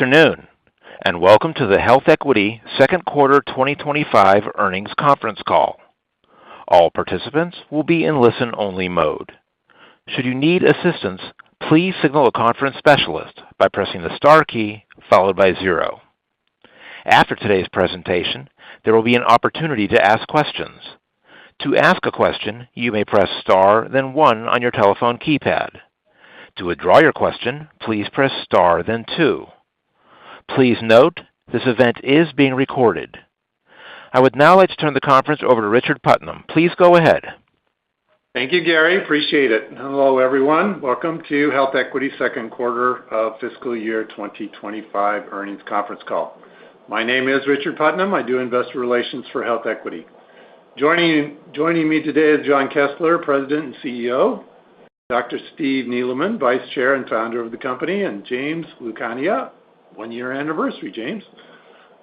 Afternoon, and welcome to the HealthEquity second quarter 2025 earnings conference call. All participants will be in listen-only mode. Should you need assistance, please signal a conference specialist by pressing the star key followed by 0. After today's presentation, there will be an opportunity to ask questions. To ask a question, you may press star, then 1 on your telephone keypad. To withdraw your question, please press star, then 2. Please note, this event is being recorded. I would now like to turn the conference over to Richard Putnam. Please go ahead. Thank you, Gary. Appreciate it. Hello, everyone. Welcome to HealthEquity second quarter of fiscal year 2025 earnings conference call. My name is Richard Putnam. I do investor relations for HealthEquity. Joining me today is Jon Kessler, President and CEO, Dr. Steve Neeleman, Vice Chair and Founder of the company, and James Lucania, 1-year anniversary, James,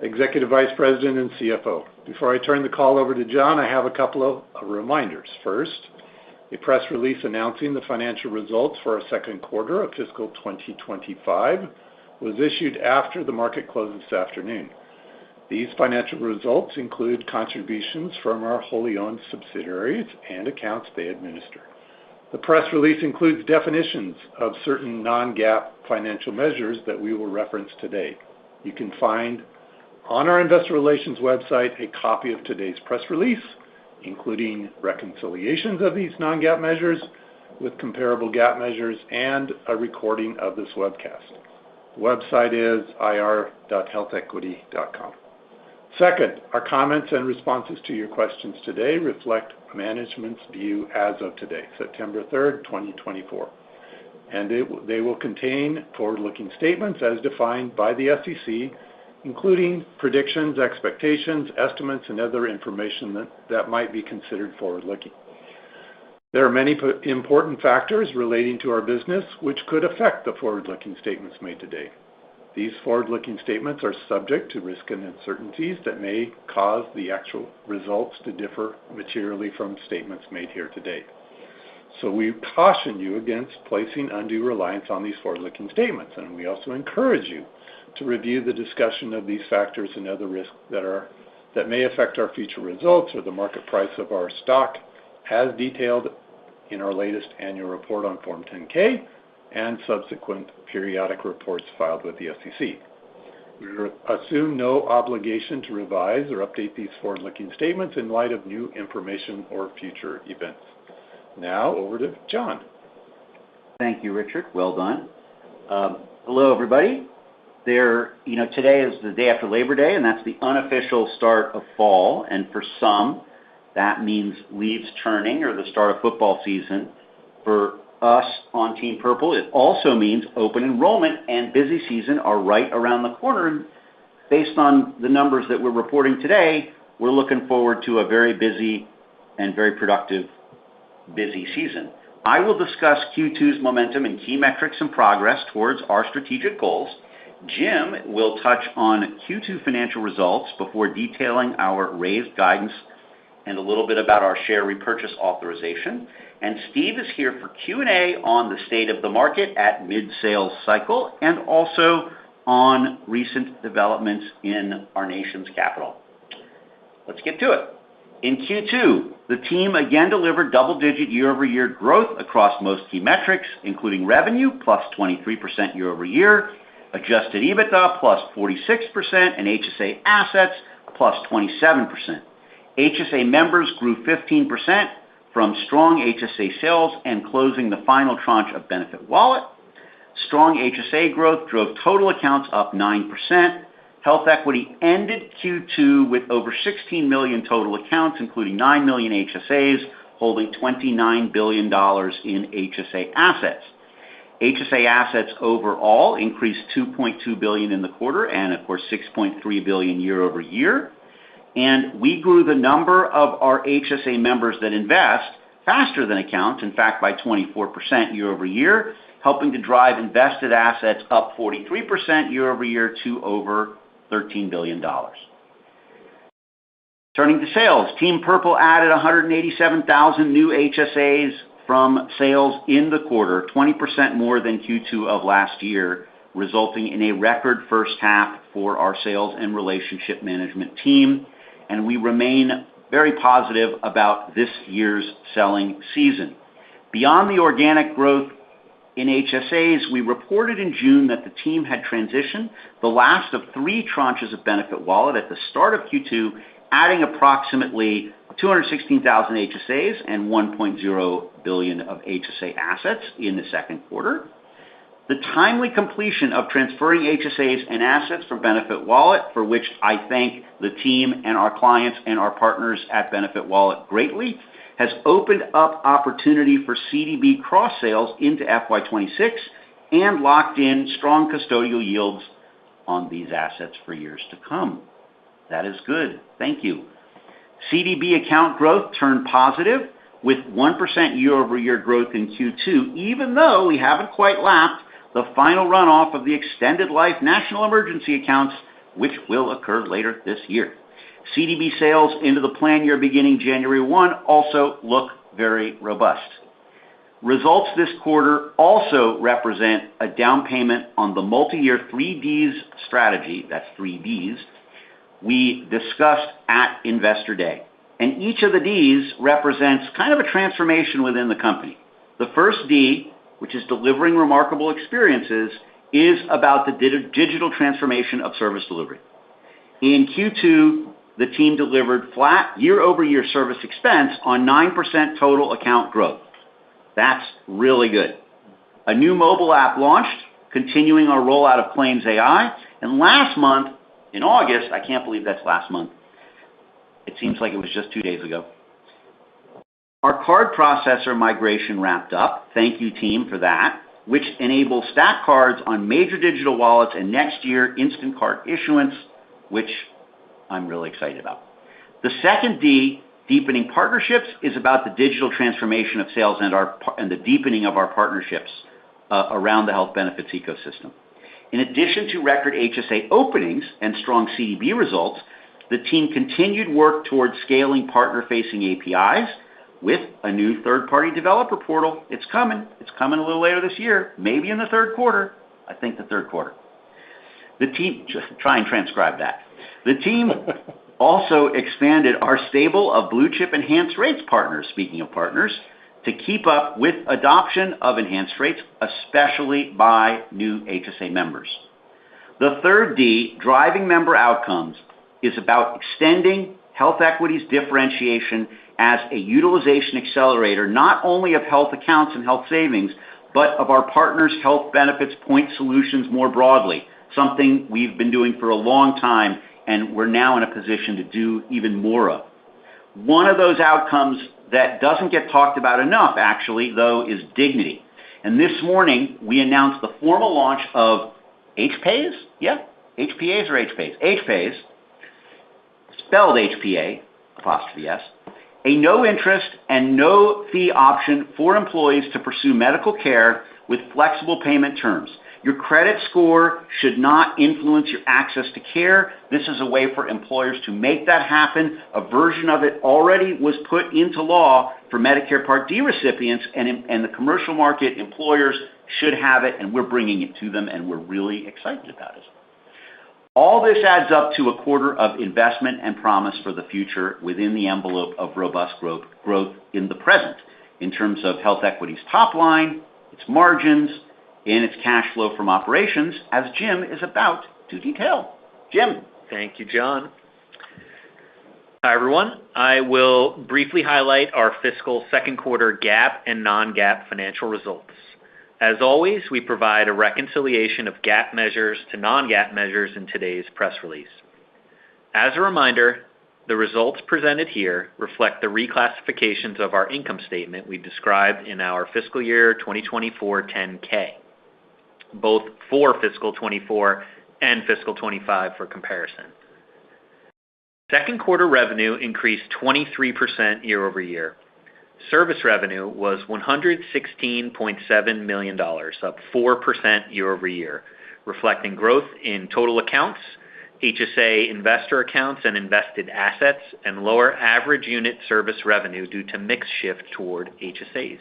Executive Vice President and CFO. Before I turn the call over to Jon, I have a couple of reminders. First, a press release announcing the financial results for our second quarter of fiscal 2025 was issued after the market closed this afternoon. These financial results include contributions from our wholly owned subsidiaries and accounts they administer. The press release includes definitions of certain non-GAAP financial measures that we will reference today. You can find on our investor relations website a copy of today's press release, including reconciliations of these non-GAAP measures with comparable GAAP measures and a recording of this webcast. The website is ir.healthequity.com. Second, our comments and responses to your questions today reflect management's view as of today, September 3rd, 2024, and they will contain forward-looking statements as defined by the SEC, including predictions, expectations, estimates, and other information that might be considered forward-looking. There are many important factors relating to our business which could affect the forward-looking statements made today. These forward-looking statements are subject to risk and uncertainties that may cause the actual results to differ materially from statements made here today. So we caution you against placing undue reliance on these forward-looking statements, and we also encourage you to review the discussion of these factors and other risks that may affect our future results or the market price of our stock, as detailed in our latest annual report on Form 10-K and subsequent periodic reports filed with the SEC. We assume no obligation to revise or update these forward-looking statements in light of new information or future events. Now, over to Jon. Thank you, Richard. Well done. Hello, everybody. Today is the day after Labor Day, and that's the unofficial start of fall. And for some, that means leaves turning or the start of football season. For us on Team Purple, it also means open enrollment and busy season are right around the corner. And based on the numbers that we're reporting today, we're looking forward to a very busy and very productive busy season. I will discuss Q2's momentum and key metrics and progress towards our strategic goals. Jim will touch on Q2 financial results before detailing our raised guidance and a little bit about our share repurchase authorization. And Steve is here for Q&A on the state of the market at mid-sales cycle and also on recent developments in our nation's capital. Let's get to it. In Q2, the team again delivered double-digit year-over-year growth across most key metrics, including revenue plus 23% year-over-year, adjusted EBITDA plus 46%, and HSA assets plus 27%. HSA members grew 15% from strong HSA sales and closing the final tranche of Benefit Wallet. Strong HSA growth drove total accounts up 9%. HealthEquity ended Q2 with over 16 million total accounts, including 9 million HSAs, holding $29 billion in HSA assets. HSA assets overall increased $2.2 billion in the quarter and, of course, $6.3 billion year over year. And we grew the number of our HSA members that invest faster than accounts, in fact, by 24% year over year, helping to drive invested assets up 43% year over year to over $13 billion. Turning to sales, Team Purple added 187,000 new HSAs from sales in the quarter, 20% more than Q2 of last year, resulting in a record first half for our sales and relationship management team, and we remain very positive about this year's selling season. Beyond the organic growth in HSAs, we reported in June that the team had transitioned the last of 3 tranches of BenefitWallet at the start of Q2, adding approximately 216,000 HSAs and $1.0 billion of HSA assets in the second quarter. The timely completion of transferring HSAs and assets from BenefitWallet, for which I thank the team and our clients and our partners at BenefitWallet greatly, has opened up opportunity for CDB cross-sales into FY26 and locked in strong custodial yields on these assets for years to come. That is good. Thank you. CDB account growth turned positive with 1% year-over-year growth in Q2, even though we haven't quite lapped the final runoff of the extended life national emergency accounts, which will occur later this year. CDB sales into the plan year beginning January 1 also look very robust. Results this quarter also represent a down payment on the multi-year 3Ds strategy, that's 3Ds, we discussed at Investor Day. And each of the Ds represents kind of a transformation within the company. The first D, which is delivering remarkable experiences, is about the digital transformation of service delivery. In Q2, the team delivered flat year-over-year service expense on 9% total account growth. That's really good. A new mobile app launched, continuing our rollout of Claims AI, and last month, in August, I can't believe that's last month. It seems like it was just 2 days ago. Our card processor migration wrapped up. Thank you, team, for that, which enables stack cards on major digital wallets and next year instant card issuance, which I'm really excited about. The second D, deepening partnerships, is about the digital transformation of sales and the deepening of our partnerships around the health benefits ecosystem. In addition to record HSA openings and strong CDB results, the team continued work towards scaling partner-facing APIs with a new third-party developer portal. It's coming. It's coming a little later this year, maybe in the third quarter. I think the third quarter. The team, just try and transcribe that. The team also expanded our stable of blue-chip enhanced rates partners, speaking of partners, to keep up with adoption of enhanced rates, especially by new HSA members. The third D, driving member outcomes, is about extending HealthEquity's differentiation as a utilization accelerator, not only of health accounts and health savings, but of our partners' health benefits point solutions more broadly, something we've been doing for a long time, and we're now in a position to do even more of. One of those outcomes that doesn't get talked about enough, actually, though, is dignity. And this morning, we announced the formal launch of HPAs? Yeah, HPAs or HPAs? HPAs, spelled HPA, apostrophe S, a no-interest and no-fee option for employees to pursue medical care with flexible payment terms. Your credit score should not influence your access to care. This is a way for employers to make that happen. A version of it already was put into law for Medicare Part D recipients, and the commercial market employers should have it, and we're bringing it to them, and we're really excited about it. All this adds up to a quarter of investment and promise for the future within the envelope of robust growth in the present, in terms of HealthEquity's top line, its margins, and its cash flow from operations, as Jim is about to detail. Jim. Thank you, John. Hi, everyone. I will briefly highlight our fiscal second quarter GAAP and non-GAAP financial results. As always, we provide a reconciliation of GAAP measures to non-GAAP measures in today's press release. As a reminder, the results presented here reflect the reclassifications of our income statement we described in our fiscal year 2024 10-K, both for fiscal 24 and fiscal 25 for comparison. Second quarter revenue increased 23% year over year. Service revenue was $116.7 million, up 4% year over year, reflecting growth in total accounts, HSA investor accounts and invested assets, and lower average unit service revenue due to mix shift toward HSAs.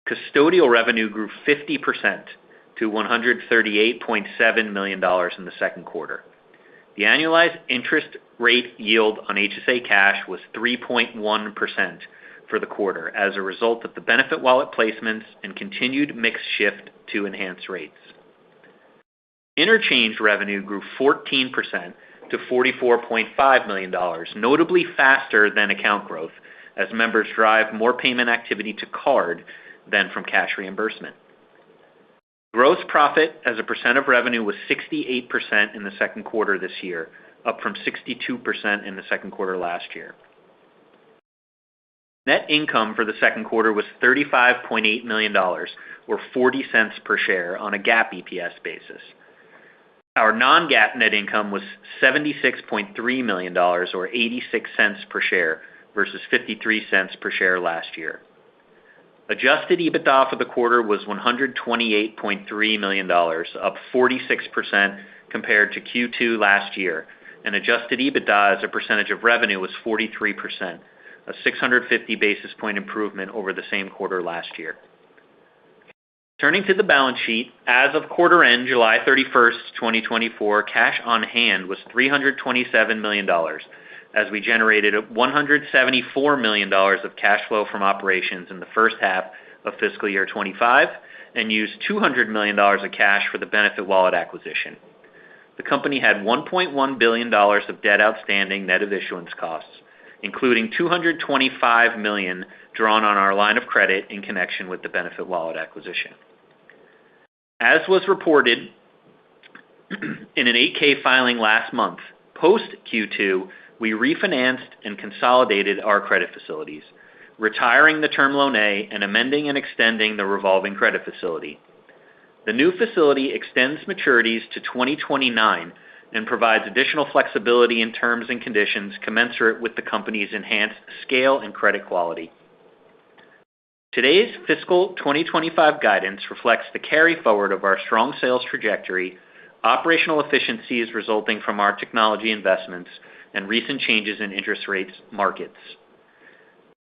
Custodial revenue grew 50% to $138.7 million in the second quarter. The annualized interest rate yield on HSA cash was 3.1% for the quarter as a result of the benefit wallet placements and continued mix shift to enhanced rates. Interchange revenue grew 14% to $44.5 million, notably faster than account growth, as members drive more payment activity to card than from cash reimbursement. Gross profit as a percent of revenue was 68% in the second quarter this year, up from 62% in the second quarter last year. Net income for the second quarter was $35.8 million, or 40 cents per share on a GAAP EPS basis. Our non-GAAP net income was $76.3 million, or 86 cents per share, versus 53 cents per share last year. Adjusted EBITDA for the quarter was $128.3 million, up 46% compared to Q2 last year, and adjusted EBITDA as a percentage of revenue was 43%, a 650 basis point improvement over the same quarter last year. Turning to the balance sheet, as of quarter end, July 31st, 2024, cash on hand was $327 million, as we generated $174 million of cash flow from operations in the first half of fiscal year 25 and used $200 million of cash for the Benefit Wallet acquisition. The company had $1.1 billion of debt outstanding net of issuance costs, including $225 million drawn on our line of credit in connection with the Benefit Wallet acquisition. As was reported in an 8-K filing last month, post Q2, we refinanced and consolidated our credit facilities, retiring the Term Loan A and amending and extending the revolving credit facility. The new facility extends maturities to 2029 and provides additional flexibility in terms and conditions commensurate with the company's enhanced scale and credit quality. Today's fiscal 2025 guidance reflects the carry forward of our strong sales trajectory, operational efficiencies resulting from our technology investments, and recent changes in interest rates markets.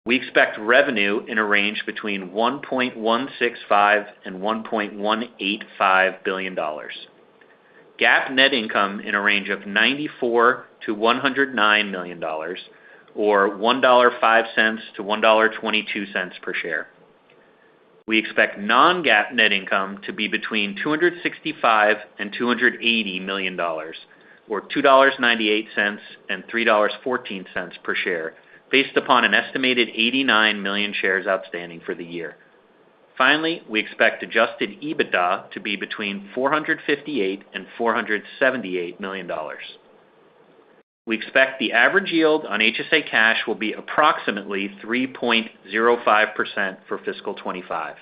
We expect revenue in a range between $1.165 and $1.185 billion. GAAP net income in a range of $94 to $109 million, or $1.05 to $1.22 per share. We expect non-GAAP net income to be between $265 and $280 million, or $2.98 and $3.14 per share, based upon an estimated 89 million shares outstanding for the year. Finally, we expect adjusted EBITDA to be between $458 and $478 million. We expect the average yield on HSA cash will be approximately 3.05% for fiscal 25.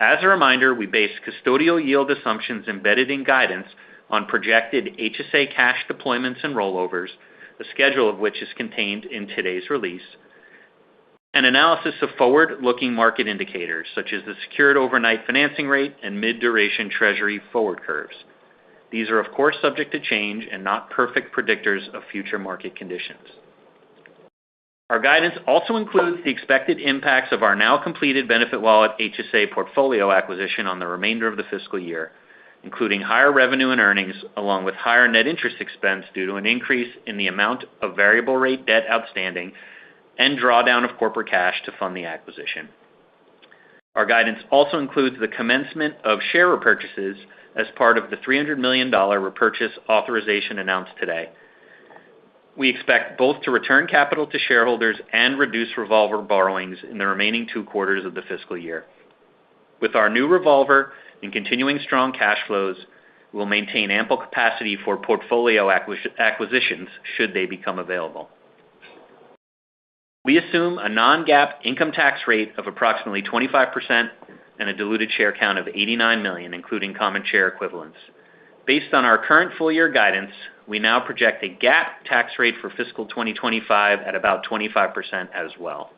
As a reminder, we base custodial yield assumptions embedded in guidance on projected HSA cash deployments and rollovers, the schedule of which is contained in today's release, an analysis of forward-looking market indicators such as the secured overnight financing rate and mid-duration Treasury forward curves. These are, of course, subject to change and not perfect predictors of future market conditions. Our guidance also includes the expected impacts of our now completed Benefit Wallet HSA portfolio acquisition on the remainder of the fiscal year, including higher revenue and earnings, along with higher net interest expense due to an increase in the amount of variable rate debt outstanding and drawdown of corporate cash to fund the acquisition. Our guidance also includes the commencement of share repurchases as part of the $300 million repurchase authorization announced today. We expect both to return capital to shareholders and reduce revolver borrowings in the remaining 2 quarters of the fiscal year. With our new revolver and continuing strong cash flows, we'll maintain ample capacity for portfolio acquisitions should they become available. We assume a non-GAAP income tax rate of approximately 25% and a diluted share count of 89 million, including common share equivalents. Based on our current full-year guidance, we now project a GAAP tax rate for fiscal 2025 at about 25% as well.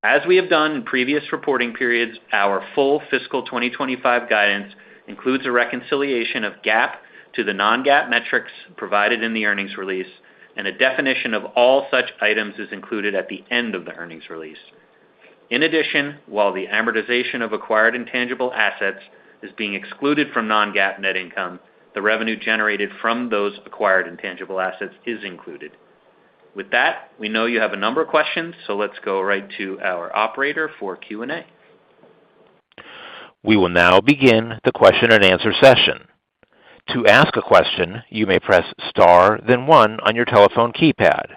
As we have done in previous reporting periods, our full fiscal 2025 guidance includes a reconciliation of GAAP to the non-GAAP metrics provided in the earnings release, and a definition of all such items is included at the end of the earnings release. In addition, while the amortization of acquired intangible assets is being excluded from non-GAAP net income, the revenue generated from those acquired intangible assets is included. With that, we know you have a number of questions, so let's go right to our operator for Q&A. We will now begin the question and answer session. To ask a question, you may press star, then 1 on your telephone keypad.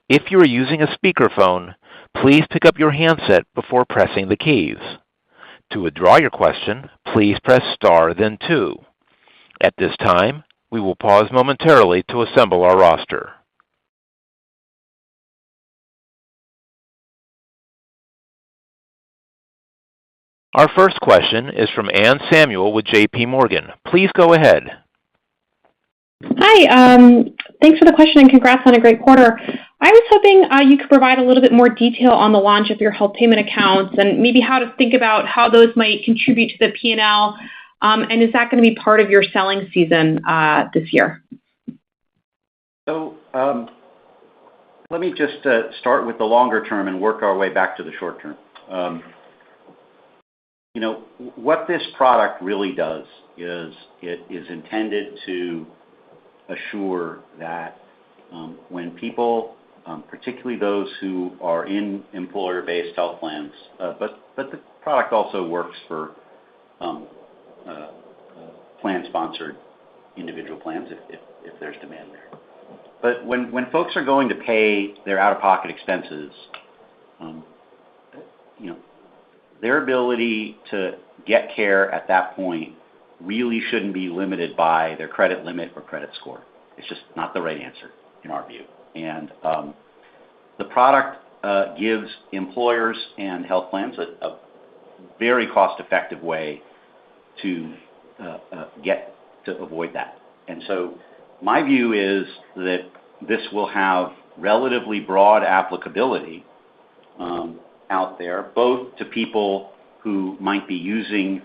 If you are using a speakerphone, please pick up your handset before pressing the keys. To withdraw your question, please press star, then 2. At this time, we will pause momentarily to assemble our roster. Our first question is from Anne Samuel with J.P. Morgan. Please go ahead. Hi. Thanks for the question and congrats on a great quarter. I was hoping you could provide a little bit more detail on the launch of your health payment accounts and maybe how to think about how those might contribute to the P&L. And is that going to be part of your selling season this year? So let me just start with the longer term and work our way back to the short term. What this product really does is it is intended to assure that when people, particularly those who are in employer-based health plans, but the product also works for plan-sponsored individual plans if there's demand there. But when folks are going to pay their out-of-pocket expenses, their ability to get care at that point really shouldn't be limited by their credit limit or credit score. It's just not the right answer in our view. And the product gives employers and health plans a very cost-effective way to get to avoid that. And so my view is that this will have relatively broad applicability out there, both to people who might be using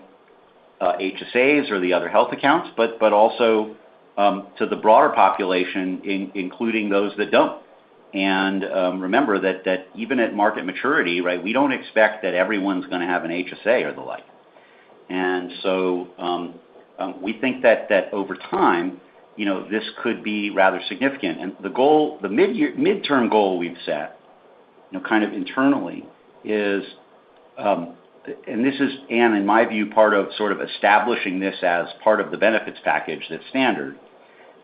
HSAs or the other health accounts, but also to the broader population, including those that don't. And remember that even at market maturity, right, we don't expect that everyone's going to have an HSA or the like. And so we think that over time, this could be rather significant. And the goal, the midterm goal we've set, kind of internally, is, and this is, Anne, in my view, part of sort of establishing this as part of the benefits package that's standard,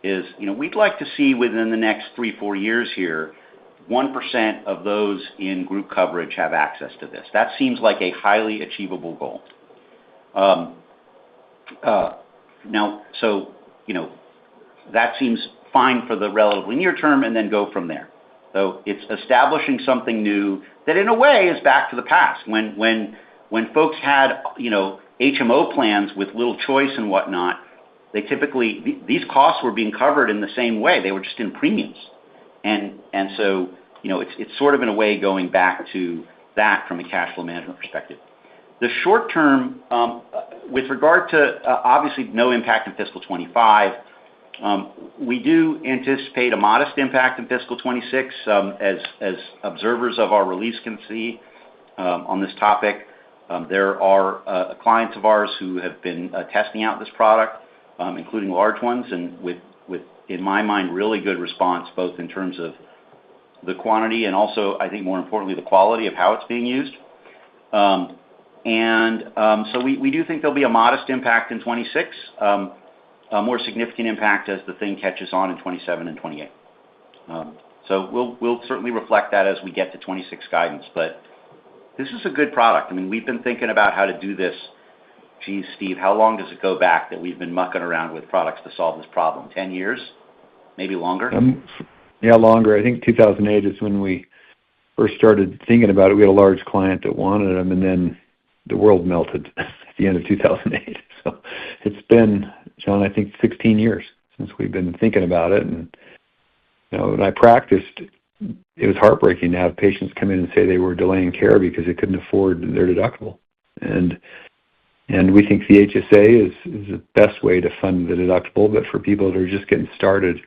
is, we'd like to see within the next 3-4 years here, 1% of those in group coverage have access to this. That seems like a highly achievable goal. Now, so, that seems fine for the relatively near term and then go from there. So it's establishing something new that in a way is back to the past. When folks had, HMO plans with little choice and whatnot, they typically, these costs were being covered in the same way. They were just in premiums. And so, it's sort of in a way going back to that from a cash flow management perspective. The short term, with regard to obviously no impact in fiscal 25, we do anticipate a modest impact in fiscal 26, as observers of our release can see on this topic. There are clients of ours who have been testing out this product, including large ones, and with, in my mind, really good response, both in terms of the quantity and also, I think more importantly, the quality of how it's being used. So we do think there'll be a modest impact in 26, a more significant impact as the thing catches on in 27 and 28. So we'll certainly reflect that as we get to 26 guidance. But this is a good product. I mean, we've been thinking about how to do this. Geez, Steve, how long does it go back that we've been mucking around with products to solve this problem? 10 years? Maybe longer? Yeah, longer. I think 2008 is when we first started thinking about it. We had a large client that wanted them, and then the world melted at the end of 2008. So it's been, John, I think 16 years since we've been thinking about it. And, when I practiced, it was heartbreaking to have patients come in and say they were delaying care because they couldn't afford their deductible. And we think the HSA is the best way to fund the deductible, but for people that are just getting started,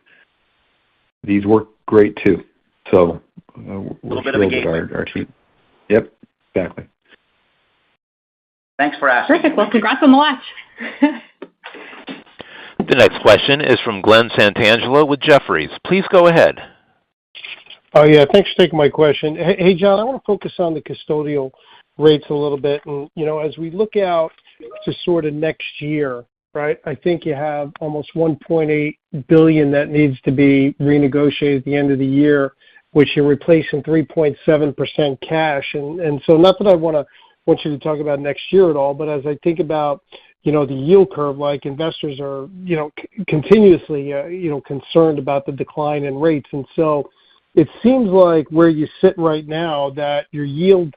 these work great too. So we're thrilled with our team. Yep, exactly. Thanks for asking. Perfect. Well, congrats on the launch. The next question is from Glenn Santangelo with Jefferies. Please go ahead. Oh, yeah. Thanks for taking my question. Hey, John, I want to focus on the custodial rates a little bit. And, as we look out to sort of next year, right, I think you have almost $1.8 billion that needs to be renegotiated at the end of the year, which you're replacing 3.7% cash. And so not that I want you to talk about next year at all, but as I think about the yield curve, like investors are, continuously, concerned about the decline in rates. And so it seems like where you sit right now that your yield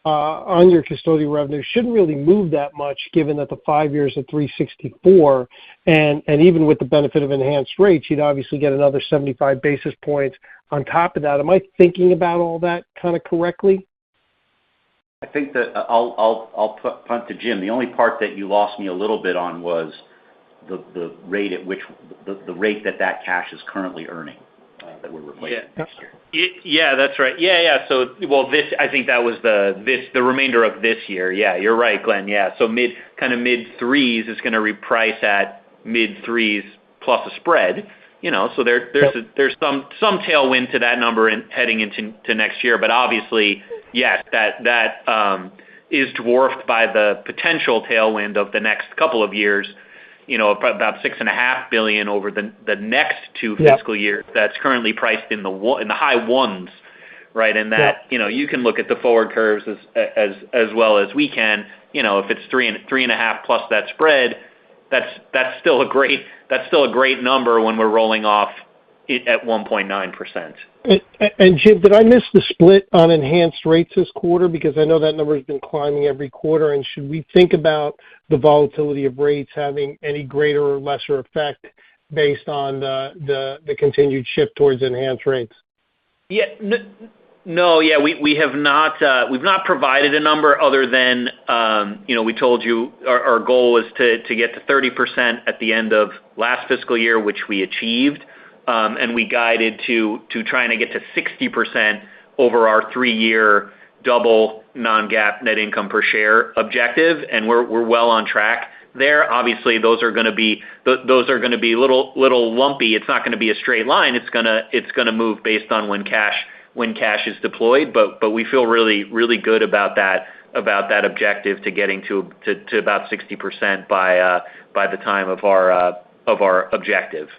on your custodial revenue shouldn't really move that much given that the 5 years at 364 and even with the benefit of enhanced rates, you'd obviously get another 75 basis points on top of that. Am I thinking about all that kind of correctly? I think that I'll punt to Jim. The only part that you lost me a little bit on was the rate at which the rate that cash is currently earning that we're replacing next year. Yeah, that's right. Yeah. So, I think that was the remainder of this year. Yeah, you're right, Glenn. Yeah, so mid threes is going to reprice at mid threes plus a spread. So there's some tailwind to that number heading into next year. But obviously, yes, that is dwarfed by the potential tailwind of the next couple of years. About $6.5 billion over the next two fiscal years. That's currently priced in the high ones, right? And that you can look at the forward curves as well as we can. If it's 3.5 plus that spread, that's still a great number when we're rolling off it at 1.9%. And Jim, did I miss the split on enhanced rates this quarter? Because I know that number has been climbing every quarter. And should we think about the volatility of rates having any greater or lesser effect based on the continued shift towards enhanced rates? Yeah. No, yeah, we have not. We've not provided a number other than we told you our goal was to get to 30% at the end of last fiscal year, which we achieved. And we guided to trying to get to 60% over our 3-year double non-GAAP net income per share objective, and we're well on track there. Obviously, those are going to be little lumpy. It's not going to be a straight line. It's going to move based on when cash is deployed. But we feel really good about that objective to getting to about 60% by the time of our objective.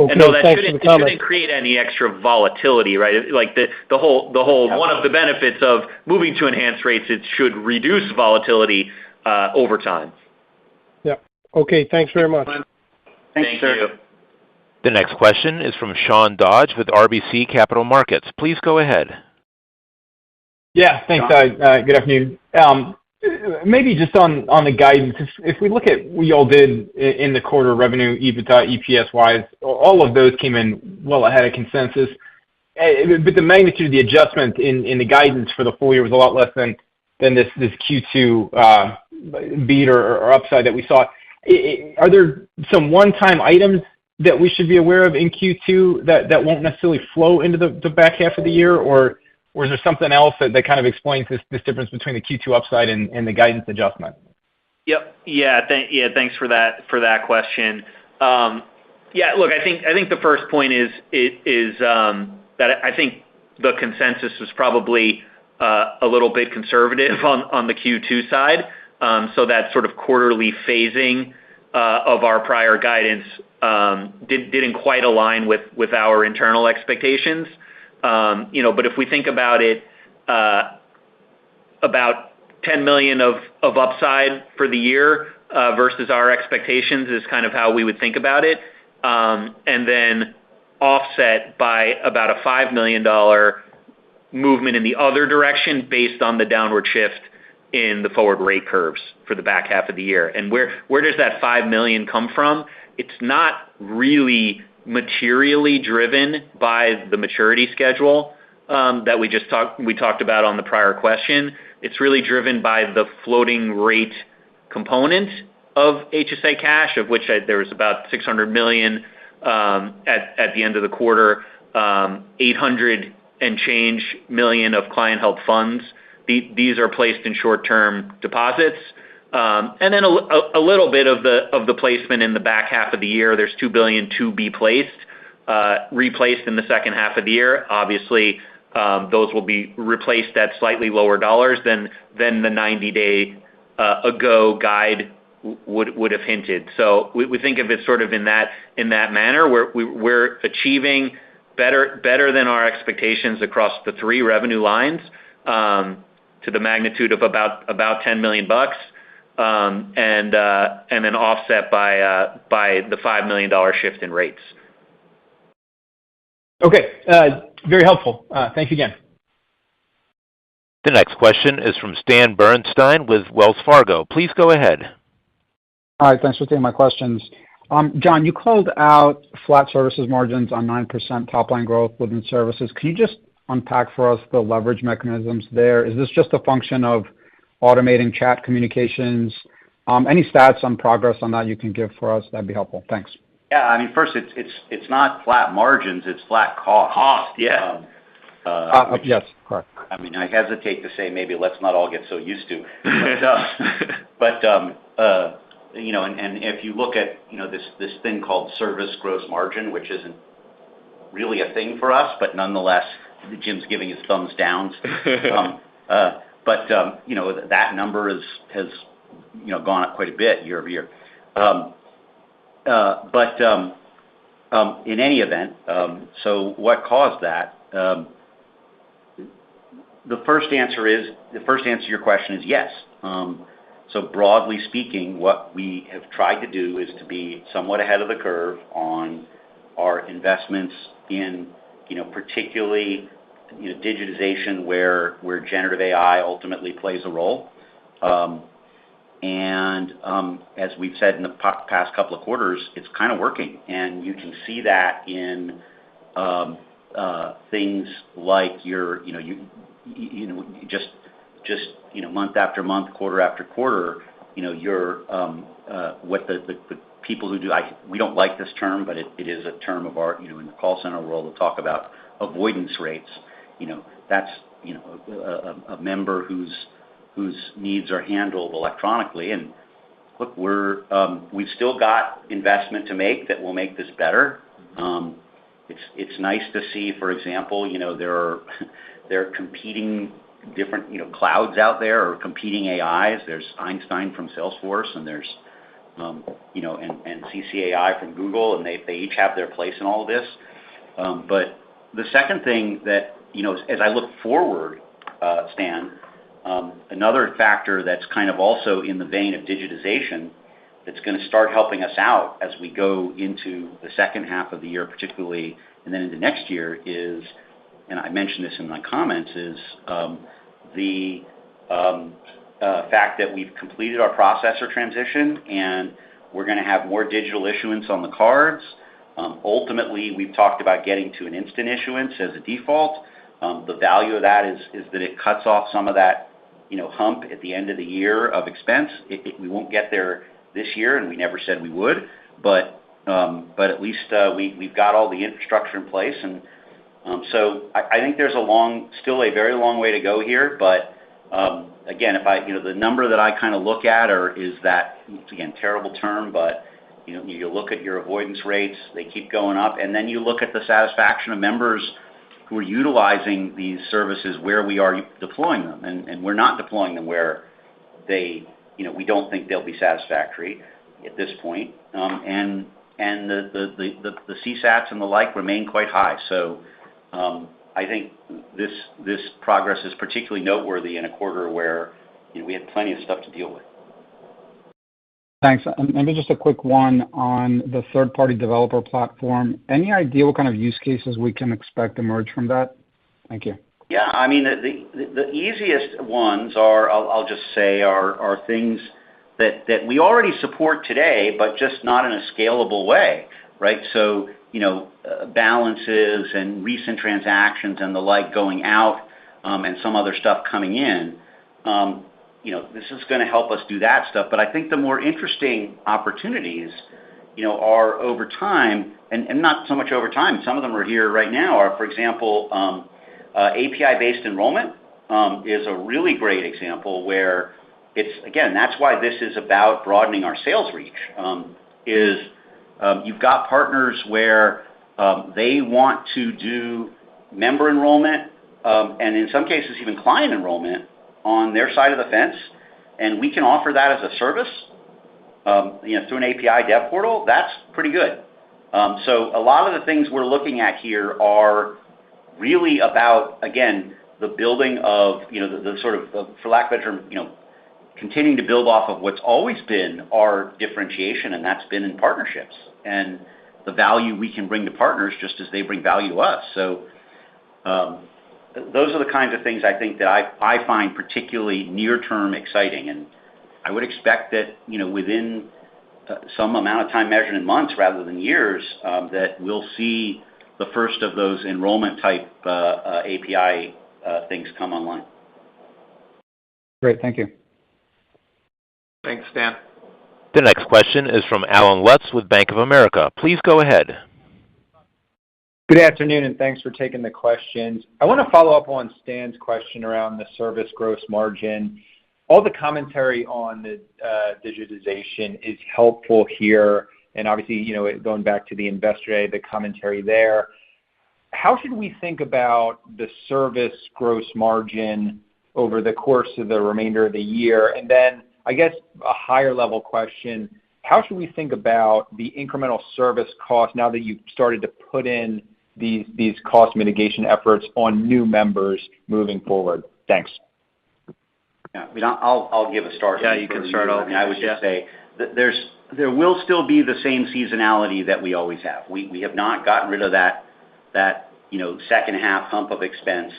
Okay, and no, that shouldn't create any extra volatility, right? Like the whole one of the benefits of moving to enhanced rates, it should reduce volatility over time. Yeah. Okay. Thanks very much. Thank you. The next question is from Sean Dodge with RBC Capital Markets. Please go ahead. Yeah. Thanks. Good afternoon. Maybe just on the guidance, if we look at what you all did in the quarter, revenue, EBITDA, EPS-wise, all of those came in well ahead of consensus. But the magnitude of the adjustment in the guidance for the full year was a lot less than this Q2 beat or upside that we saw. Are there some one-time items that we should be aware of in Q2 that won't necessarily flow into the back half of the year, or is there something else that kind of explains this difference between the Q2 upside and the guidance adjustment? Yep. Yeah. Thanks for that question. Look, I think the first point is that I think the consensus was probably a little bit conservative on the Q2 side. So that sort of quarterly phasing of our prior guidance didn't quite align with our internal expectations. But if we think about it, about $10 million of upside for the year versus our expectations is kind of how we would think about it. And then offset by about a $5 million movement in the other direction based on the downward shift in the forward rate curves for the back half of the year. And where does that $5 million come from? It's not really materially driven by the maturity schedule that we talked about on the prior question. It's really driven by the floating rate component of HSA cash, of which there was about $600 million at the end of the quarter, $800 and change million of client held funds these are placed in short-term deposits. And then a little bit of the placement in the back half of the year. There's $2 billion to be replaced in the second half of the year. Obviously, those will be replaced at slightly lower dollars than the 90-day ago guide would have hinted. So we think of it sort of in that manner, where we're achieving better than our expectations across the three revenue lines, to the magnitude of about $10 million, and then offset by the $5 million shift in rates. Okay, very helpful. Thanks again. The next question is from Stan Bernstein with Wells Fargo. Please go ahead. Hi, thanks for taking my questions. John, you called out flat services margins on 9% top-line growth within services. Can you just unpack for us the leverage mechanisms there? Is this just a function of automating chat communications? Any stats on progress on that you can give for us, that'd be helpful. Thanks. Yeah, I mean, first, it's not flat margins, it's flat cost. Cost, yeah. Yes, correct. I mean, I hesitate to say maybe let's not all get so used to. You know, and if you look at, you know, this thing called service gross margin, which isn't really a thing for us, but nonetheless, Jim's giving his thumbs downs. You know, that number has you know, gone up quite a bit year-over-year. In any event, so what caused that? The first answer to your question is yes. So broadly speaking, what we have tried to do is to be somewhat ahead of the curve on our investments in, you know, particularly, you know, digitization where generative AI ultimately plays a role. As we've said in the past couple of quarters, it's kind of working, and you can see that in things like your, just month after month, quarter after quarter, you know, your what the people who do, we don't like this term, but it is a term of our, you know, in the call center world, to talk about avoidance rates. You know, that's, you know, a member whose needs are handled electronically. And look, we've still got investment to make that will make this better. It's nice to see, for example, you know, there are competing different, you know, clouds out there, or competing AIs. There's Einstein from Salesforce, and there's you know, and CCAI from Google, and they each have their place in all of this. But the second thing that, you know, as I look forward, Stan, another factor that's kind of also in the vein of digitization that's going to start helping us out as we go into the second half of the year, particularly, and then into next year is, and I mentioned this in my comments, is the fact that we've completed our processor transition, and we're going to have more digital issuance on the cards. Ultimately, we've talked about getting to an instant issuance as a default. The value of that is that it cuts off some of that, you know, hump at the end of the year of expense. We won't get there this year, and we never said we would, but at least we've got all the infrastructure in place. And so I think there's still a very long way to go here. But again, you know, the number that I kind of look at is that, it's, again, terrible term, but you know, you look at your avoidance rates, they keep going up, and then you look at the satisfaction of members who are utilizing these services where we are deploying them, and we're not deploying them where they, you know, we don't think they'll be satisfactory at this point. And the CSATs and the like remain quite high. So I think this progress is particularly noteworthy in a quarter where, you know, we had plenty of stuff to deal with. Thanks. And maybe just a quick one on the third-party developer platform. Any idea what kind of use cases we can expect to emerge from that? Thank you. Yeah, I mean, the easiest ones I'll just say are things that we already support today, but just not in a scalable way, right? So, you know, balances and recent transactions and the like going out, and some other stuff coming in. You know, this is going to help us do that stuff. But I think the more interesting opportunities, you know, are over time, and not so much over time. Some of them are here right now. Are, for example, API-based enrollment. is a really great example where again, that's why this is about broadening our sales reach, you've got partners where they want to do member enrollment, and in some cases even client enrollment on their side of the fence, and we can offer that as a service through an API dev portal. That's pretty good. So a lot of the things we're looking at here are really about, again, the building of, the sort of, for lack of a better term, continuing to build off of what's always been our differentiation, and that's been in partnerships and the value we can bring to partners just as they bring value to us. So those are the kinds of things I think that I find particularly near-term exciting, and I would expect that, within some amount of time measured in months rather than years, that we'll see the first of those enrollment type API things come online. Great. Thank you. Thanks, Dan. The next question is from Alan Lutz with Bank of America. Please go ahead. Good afternoon, and thanks for taking the questions. I want to follow up on Stan's question around the service gross margin. All the commentary on the digitization is helpful here, and obviously, going back to the Investor Day, the commentary there. How should we think about the service gross margin over the course of the remainder of the year? And then, I guess, a higher level question, how should we think about the incremental service cost now that you've started to put in these cost mitigation efforts on new members moving forward? Thanks. Yeah, I'll give a start. Yeah, you can start off. I would just say that there will still be the same seasonality that we always have. We have not gotten rid of that second half hump of expense,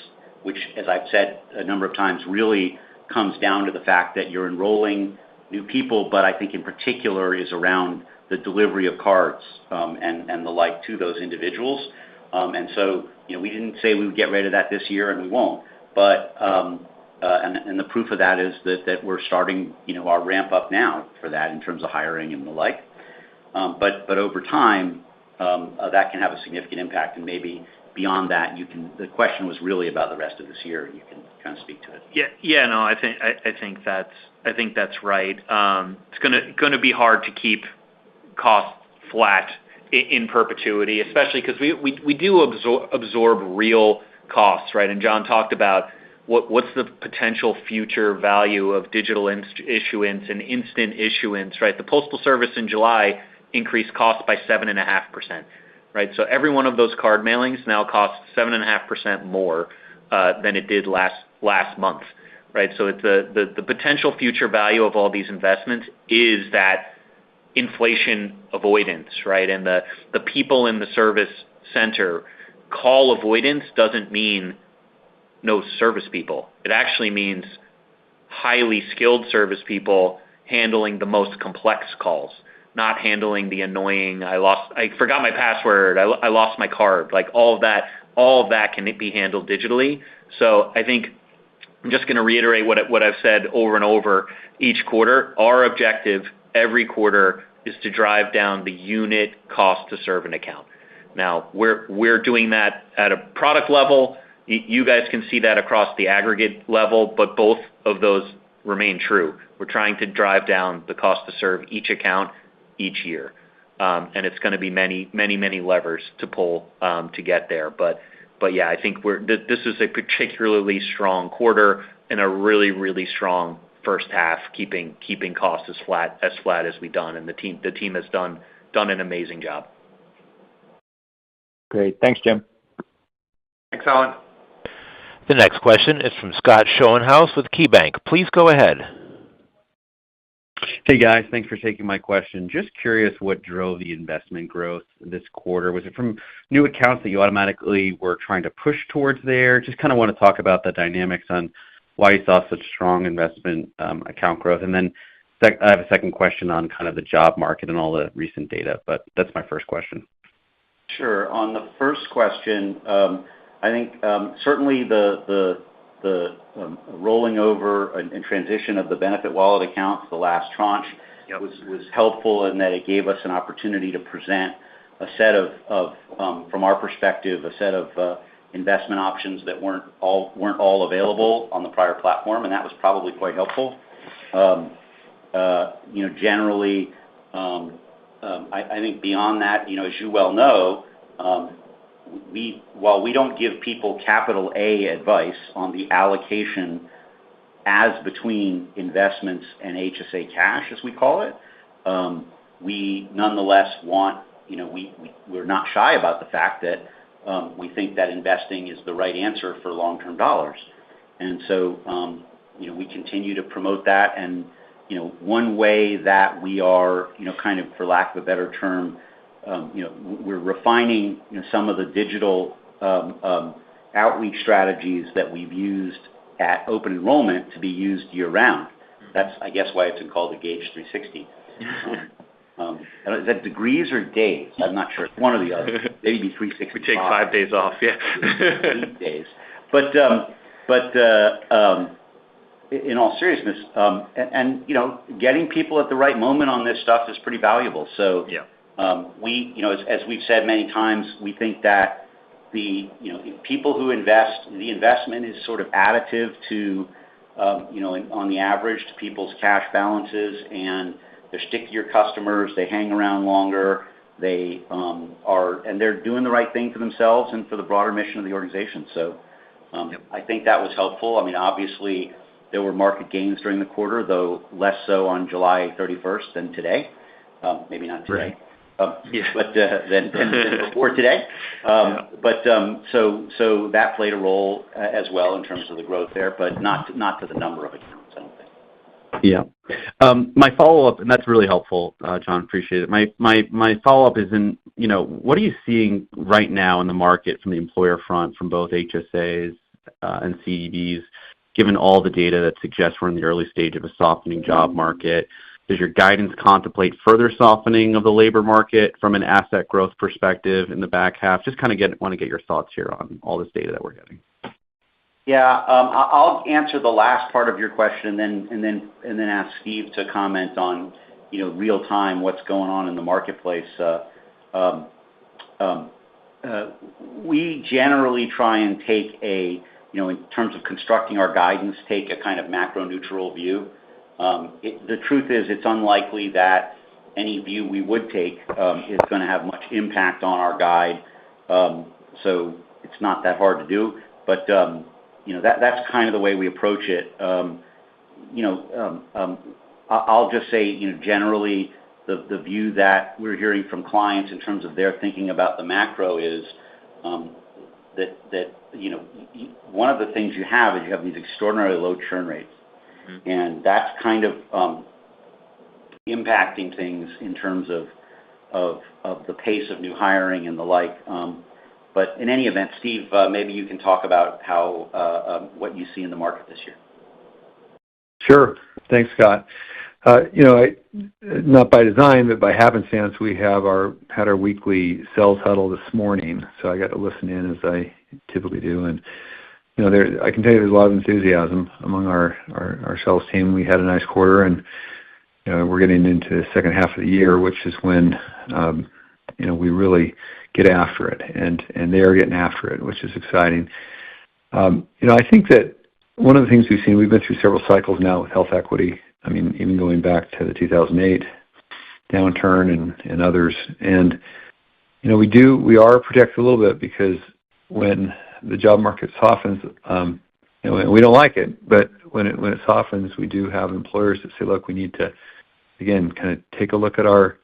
which, as I've said a number of times, really comes down to the fact that you're enrolling new people, but I think in particular is around the delivery of cards and the like to those individuals. And so, we didn't say we would get rid of that this year, and we won't. But and the proof of that is that we're starting our ramp up now for that in terms of hiring and the like. But over time, that can have a significant impact, and maybe beyond that, the question was really about the rest of this year, and you can kind of speak to it. Yeah, no, I think that's right. It's gonna be hard to keep costs flat in perpetuity, especially because we do absorb real costs, right? And John talked about what's the potential future value of digital issuance and instant issuance, right? The Postal Service in July increased costs by 7.5%. Right, so every one of those card mailings now costs 7.5% more than it did last month, right? So it's the potential future value of all these investments is that inflation avoidance, right? And the people in the service center, call avoidance doesn't mean no service people. It actually means highly skilled service people handling the most complex calls. Not handling the annoying, I forgot my password, I lost my card, like all of that can be handled digitally. So I think I'm just going to reiterate what I've said over and over each quarter. Our objective every quarter is to drive down the unit cost to serve an account. Now, we're doing that at a product level. You guys can see that across the aggregate level, but both of those remain true. We're trying to drive down the cost to serve each account each year. And it's going to be many levers to pull to get there. But yeah, I think this is a particularly strong quarter and a really strong first half, keeping costs as flat as we've done. And the team has done an amazing job. Great. Thanks, Jim. Thanks, Alan. The next question is from Scott Schoenhaus with KeyBank. Please go ahead. Hey, guys. Thanks for taking my question. Just curious what drove the investment growth this quarter. Was it from new accounts that you automatically were trying to push towards there? Just kind of want to talk about the dynamics on why you saw such strong investment account growth. And then I have a second question on kind of the job market and all the recent data, but that's my first question. Sure. On the first question, I think certainly the rolling over and transition of the benefit wallet accounts, the last tranche, was helpful in that it gave us an opportunity to present a set of from our perspective, a set of investment options that weren't all available on the prior platform, and that was probably quite helpful. Generally, I think beyond that, as you well know, while we don't give people capital A advice on the allocation as between investments and HSA cash, as we call it, we nonetheless we're not shy about the fact that we think that investing is the right answer for long-term dollars. And so, we continue to promote that. And, one way that we are, kind of for lack of a better term, we're refining some of the digital outreach strategies that we've used at open enrollment to be used year-round. That's, I guess, why it's called Engage 360. Is that degrees or days? I'm not sure. One or the other. Maybe 365. We take 5 days off, yeah. 8 days. But in all seriousness, and getting people at the right moment on this stuff is pretty valuable. So yeah. As we've said many times, we think that the people who invest, the investment is sort of additive to, on the average to people's cash balances, and they're stickier customers. They hang around longer. They and they're doing the right thing for themselves and for the broader mission of the organization. So I think that was helpful. I mean, obviously, there were market gains during the quarter, though less so on July 31st than today. Maybe not today. But than before today. So that played a role as well in terms of the growth there, but not to the number of accounts, I don't think. Yeah. My follow-up, and that's really helpful, John, appreciate it. My follow-up is what are you seeing right now in the market from the employer front, from both HSAs and CDBs, given all the data that suggests we're in the early stage of a softening job market? Does your guidance contemplate further softening of the labor market from an asset growth perspective in the back half? Just kind of want to get your thoughts here on all this data that we're getting. Yeah, I'll answer the last part of your question, and then ask Steve to comment on real time what's going on in the marketplace. We generally try and take in terms of constructing our guidance, take a kind of macro neutral view. The truth is, it's unlikely that any view we would take is going to have much impact on our guide. So it's not that hard to do. But that's kind of the way we approach it. I'll just say, generally, the view that we're hearing from clients in terms of their thinking about the macro is that one of the things you have is you have these extraordinarily low churn rates. And that's kind of impacting things in terms of the pace of new hiring and the like. But in any event, Steve, maybe you can talk about how what you see in the market this year. Sure. Thanks, Scott. Not by design, but by happenstance, we had our weekly sales huddle this morning, so I got to listen in as I typically do. And I can tell you there's a lot of enthusiasm among our sales team. We had a nice quarter, and we're getting into the second half of the year, which is when we really get after it, and they are getting after it, which is exciting. I think that one of the things we've seen, we've been through several cycles now with HealthEquity. I mean, even going back to the 2008 downturn and others, and we are protected a little bit because when the job market softens, we don't like it, but when it softens, we do have employers that say, look, we need to, again, kind of take a look at our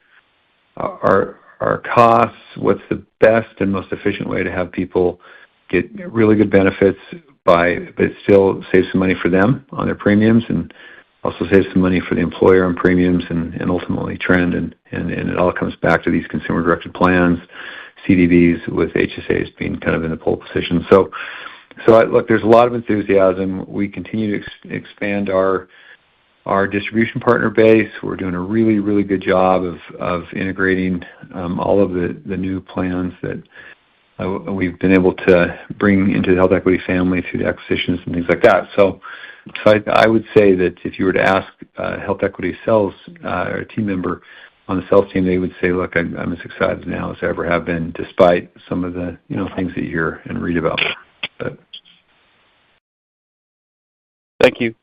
costs, what's the best and most efficient way to have people get really good benefits but still save some money for them on their premiums, and also save some money for the employer on premiums and ultimately trend, and it all comes back to these consumer-directed plans, CDBs with HSAs being kind of in the pole position. So look, there's a lot of enthusiasm. We continue to expand our distribution partner base. We're doing a really, really good job of integrating all of the new plans that we've been able to bring into the HealthEquity family through the acquisitions and things like that. So I would say that if you were to ask HealthEquity sales or a team member, on the sales team, they would say, "Look, I'm as excited now as I ever have been, despite some of the things that you hear and read about." But Thank you.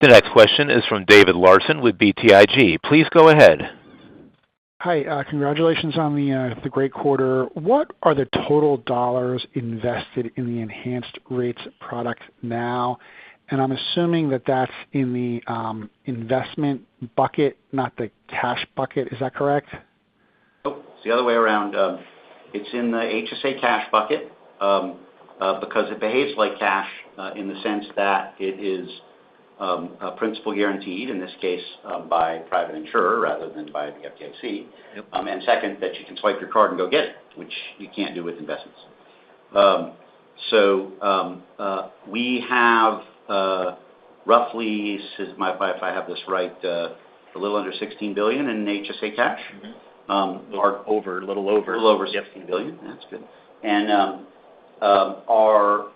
The next question is from David Larson with BTIG. Please go ahead. Hi, congratulations on the great quarter. What are the total dollars invested in the enhanced rates product now? And I'm assuming that that's in the investment bucket, not the cash bucket. Is that correct? Nope, it's the other way around. It's in the HSA cash bucket because it behaves like cash in the sense that it is principal guaranteed, in this case by private insurer rather than by the FDIC. Yep. And second, that you can swipe your card and go get it, which you can't do with investments. We have roughly, if I have this right, a little under $16 billion in HSA cash. Mm-hmm. A little over. A little over Yep. $16 billion. That's good. And our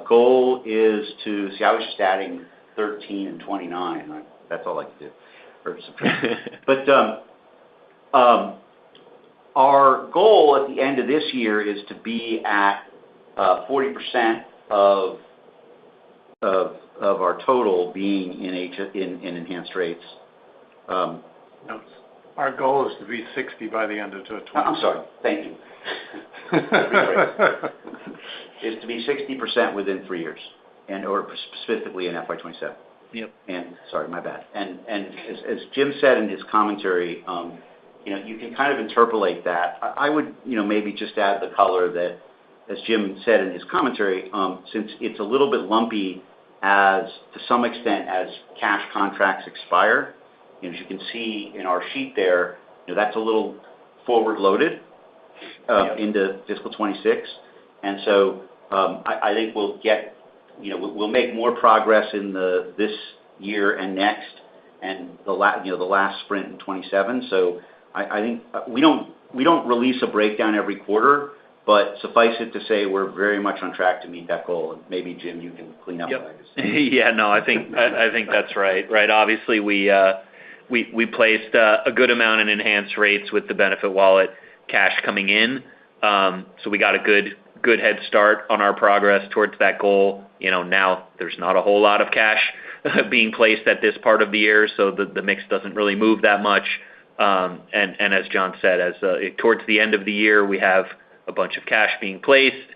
goal is to see. I was just adding 13 and 29. That's all I could do. Or but our goal at the end of this year is to be at 40% of our total being in enhanced rates. No, our goal is to be 60 by the end of 2020. I'm sorry. Thank you. Is to be 60% within 3 years, or specifically in FY27. Yep. And sorry, my bad. And as Jim said in his commentary, you can kind of interpolate that. I would maybe just add the color that, as Jim said in his commentary, since it's a little bit lumpy to some extent as cash contracts expire, as you can see in our sheet there, that's a little forward loaded into fiscal 26. And so I think we'll get, we'll make more progress in this year and next, and the last sprint in 27. So I think we don't release a breakdown every quarter, but suffice it to say we're very much on track to meet that goal. And maybe Jim, you can clean up. Yep. Yeah, no, I think that's right. Right. Obviously, we placed a good amount in enhanced rates with the benefit wallet cash coming in. So we got a good head start on our progress towards that goal. Now there's not a whole lot of cash being placed at this part of the year, so the mix doesn't really move that much. And as John said, towards the end of the year, we have a bunch of cash being placed.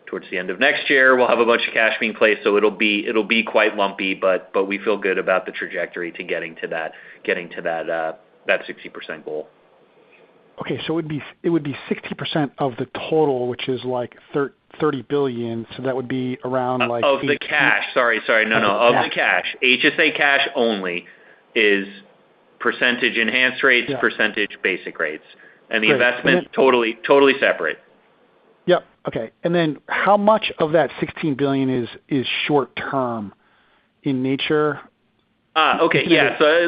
Towards the end of next year, we'll have a bunch of cash being placed, so it'll be quite lumpy, but we feel good about the trajectory to getting to that 60% goal. Okay, so it would be 60% of the total, which is like $30 billion. So that would be around like of the cash. Sorry, no, of the cash. HSA cash only is percentage enhanced rates, percentage basic rates, and the investment totally separate. Yep. Okay, and then how much of that $16 billion is short term in nature? Okay, yeah. So I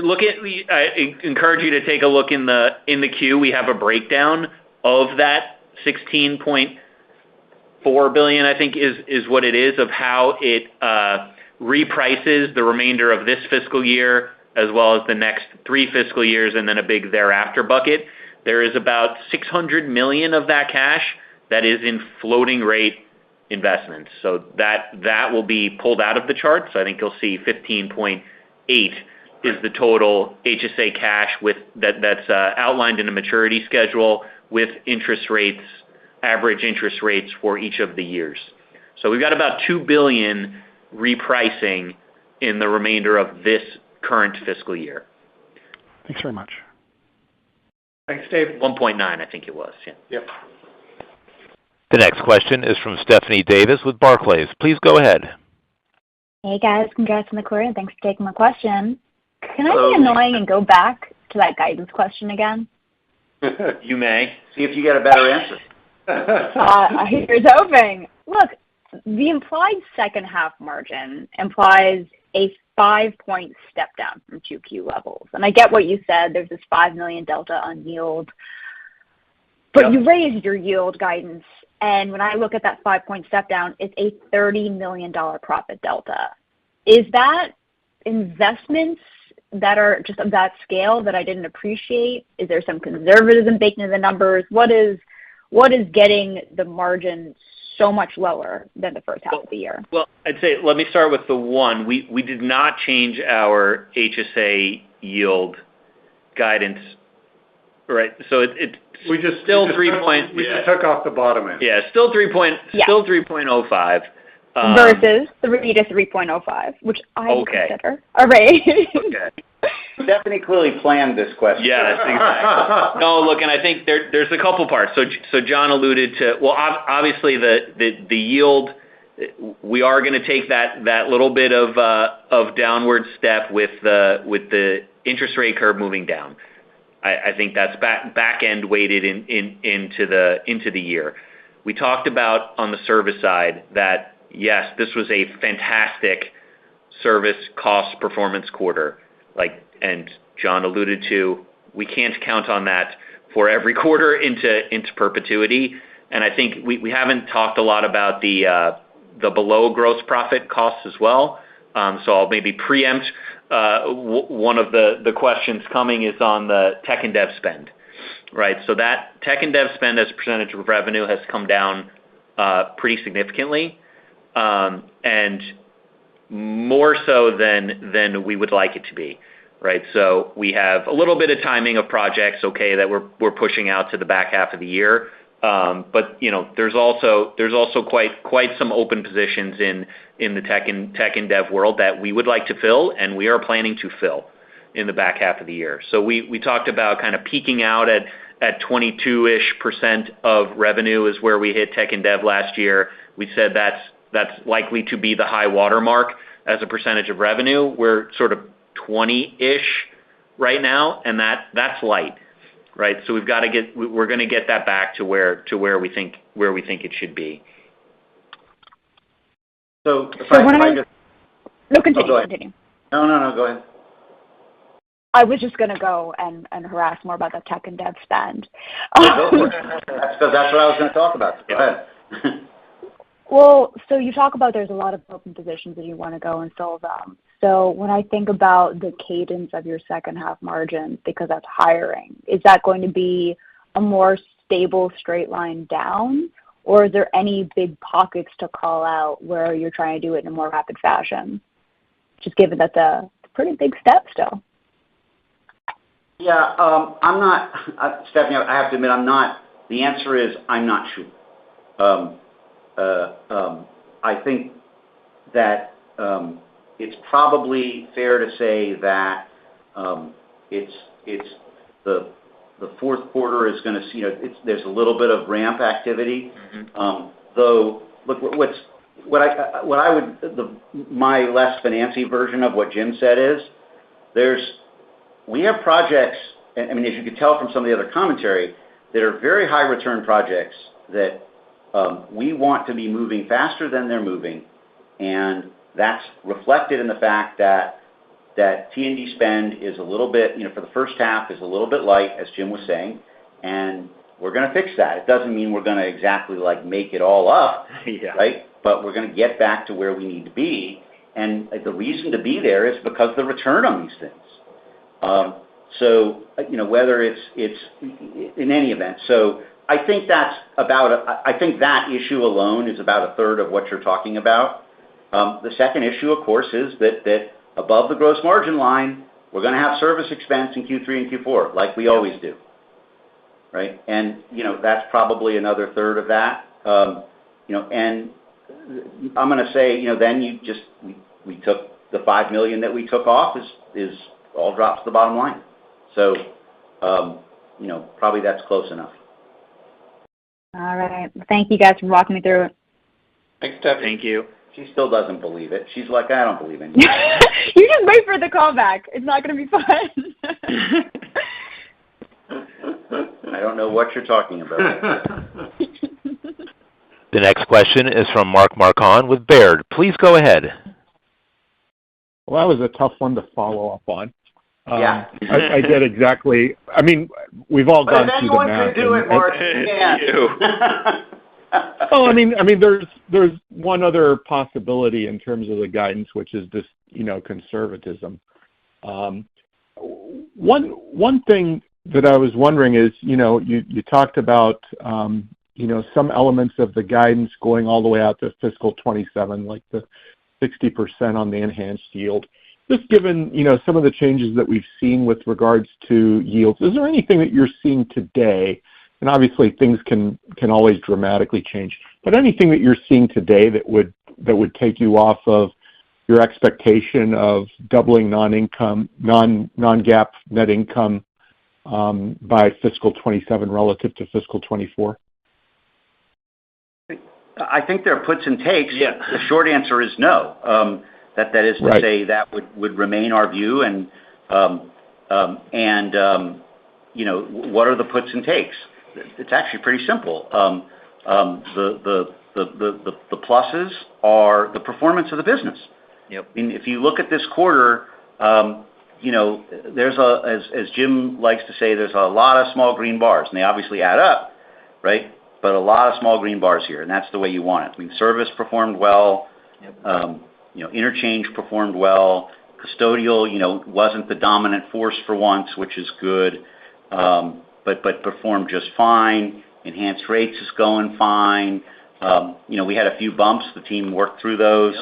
encourage you to take a look in the queue. We have a breakdown of that $16.4 billion, I think is what it is, of how it reprices the remainder of this fiscal year as well as the next 3 fiscal years, and then a big thereafter bucket. There is about $600 million of that cash that is in floating rate investments. So that will be pulled out of the chart. So I think you'll see 15.8 is the total HSA cash that's outlined in a maturity schedule with interest rates, average interest rates for each of the years. So we've got about $2 billion repricing in the remainder of this current fiscal year. Thanks very much. Thanks, David. 1.9, I think it was. Yeah. Yep. The next question is from Stephanie Davis with Barclays. Please go ahead. Hey guys, congrats on the quarter and thanks for taking my question. Can I be annoying and go back to that guidance question again? You may. See if you get a better answer. Here's hoping. Look, the implied second half margin implies a 5-point step down from 2Q levels. And I get what you said, there's this $5 million delta on yield. But you raised your yield guidance, and when I look at that 5-point step down, it's a $30 million profit delta. Is that investments that are just of that scale that I didn't appreciate? Is there some conservatism baked into the numbers? What is getting the margin so much lower than the first half of the year? Well, I'd say, let me start with the one. We did not change our HSA yield guidance, right? So it's still 3 point. We just took off the bottom end. Yeah, still 3.05. Versus 3 to 3.05, which I would consider. All right. Okay. Stephanie clearly planned this question. Yes, exactly. No, look, and I think there's a couple parts. So John alluded to, well, obviously the yield, we are going to take that little bit of downward step with the interest rate curve moving down. I think that's back end weighted into the year. We talked about on the service side that yes, this was a fantastic service cost performance quarter. And John alluded to, we can't count on that for every quarter into perpetuity. And I think we haven't talked a lot about the below gross profit costs as well. So I'll maybe preempt one of the questions coming is on the tech and dev spend, right? So that tech and dev spend as a percentage of revenue has come down pretty significantly, and more so than we would like it to be. Right, so we have a little bit of timing of projects, that we're pushing out to the back half of the year. But there's also quite some open positions in the tech and dev world that we would like to fill, and we are planning to fill in the back half of the year. So we talked about kind of peaking out at 22-ish% of revenue is where we hit tech and dev last year. We said that's likely to be the high water mark as a percentage of revenue. We're sort of 20-ish right now, and that's light, right? So we're going to get that back to where we think it should be. So continue. No, go ahead. I was just going to go and harass more about the tech and dev spend. That's what I was going to talk about. Go ahead. Well, so you talk about there's a lot of open positions that you want to go and fill them. So when I think about the cadence of your second half margins, because that's hiring, is that going to be a more stable straight line down? Or is there any big pockets to call out where you're trying to do it in a more rapid fashion? Just given that's a pretty big step still. Yeah, I'm not, Stephanie, I have to admit, I'm not, the answer is I'm not sure. I think that it's probably fair to say that it's the fourth quarter is going to see, there's a little bit of ramp activity. Though, look, my less fancy version of what Jim said is we have projects, I mean, as you could tell from some of the other commentary, that are very high return projects that we want to be moving faster than they're moving, and that's reflected in the fact that T&D spend is a little bit, for the first half is a little bit light, as Jim was saying, and we're going to fix that. It doesn't mean we're going to exactly make it all up, right? But we're going to get back to where we need to be, and the reason to be there is because of the return on these things. So whether it's in any event, so I think that's I think that issue alone is about a third of what you're talking about. The second issue, of course, is that above the gross margin line, we're going to have service expense in Q3 and Q4, like we always do, right? And that's probably another third of that. And I'm going to say, then we took the $5 million that we took off is all drops to the bottom line. So, probably that's close enough. All right. Thank you guys for walking me through it. Thanks, Stephanie. Thank you. She still doesn't believe it. She's like, I don't believe in you. You just wait for the callback. It's not going to be fun. I don't know what you're talking about. The next question is from Mark Marcon with Baird. Please go ahead. Well, that was a tough one to follow up on. Yeah. I did exactly. I mean, we've all gone through the math. But if anyone could do it, Mark, you. Oh, I mean, there's one other possibility in terms of the guidance, which is this, conservatism. One thing that I was wondering is, you talked about, some elements of the guidance going all the way out to fiscal 27, like the 60% on the enhanced yield. Just given, some of the changes that we've seen with regards to yields, is there anything that you're seeing today, and obviously things can always dramatically change, but anything that you're seeing today that would take you off of your expectation of doubling non-GAAP net income by fiscal 27 relative to fiscal 24? I think there are puts and takes. Yeah. The short answer is no. That is to say that would remain our view, and what are the puts and takes? It's actually pretty simple. The pluses are the performance of the business. Yep. I mean, if you look at this quarter, there's as Jim likes to say, there's a lot of small green bars, and they obviously add up, right? But a lot of small green bars here, and that's the way you want it. I mean, service performed well. Yep. Interchange performed well. Custodial, wasn't the dominant force for once, which is good, but performed just fine. Enhanced rates is going fine. We had a few bumps. The team worked through those.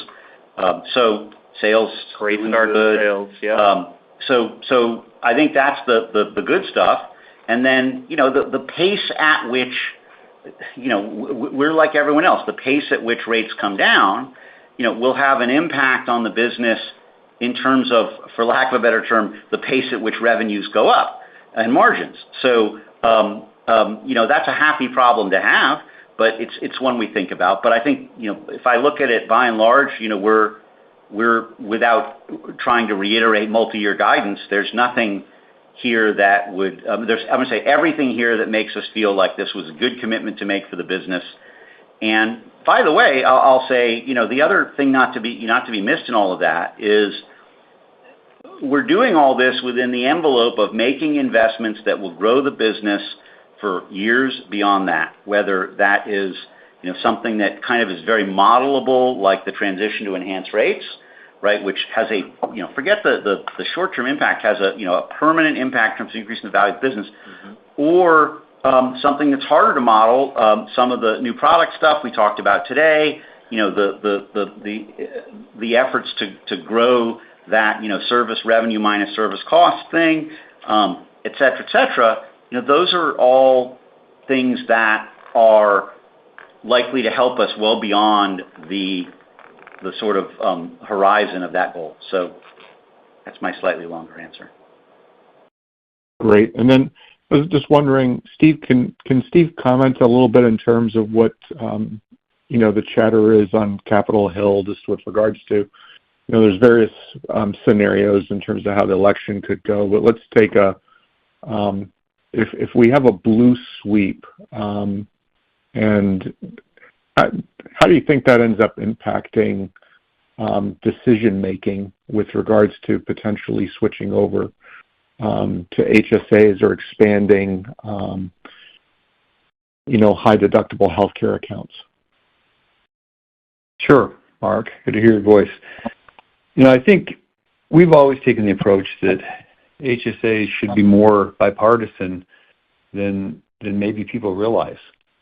Yep. So sales great start to sales. Yeah. So I think that's the good stuff. And then the pace at which we're like everyone else. The pace at which rates come down, will have an impact on the business in terms of, for lack of a better term, the pace at which revenues go up and margins. So, that's a happy problem to have, but it's one we think about. But I think, if I look at it by and large, we're without trying to reiterate multi-year guidance, there's nothing here that would, I'm going to say everything here that makes us feel like this was a good commitment to make for the business. And by the way, I'll say, the other thing not to be missed in all of that is we're doing all this within the envelope of making investments that will grow the business for years beyond that, whether that is, something that kind of is very modelable, like the transition to enhanced rates, right, which has a, forget the short-term impact, has a, a permanent impact in terms of increasing the value of the business, or something that's harder to model, some of the new product stuff we talked about today, the efforts to grow that, service revenue minus service cost thing, et cetera, et cetera. Those are all things that are likely to help us well beyond the sort of horizon of that goal. So that's my slightly longer answer. Great. And then I was just wondering, Steve, can Steve comment a little bit in terms of what, the chatter is on Capitol Hill, just with regards to, there's various scenarios in terms of how the election could go, but let's take if we have a blue sweep, and how do you think that ends up impacting decision-making with regards to potentially switching over to HSAs or expanding, high-deductible healthcare accounts? Sure, Mark. Good to hear your voice. I think we've always taken the approach that HSAs should be more bipartisan than maybe people realize.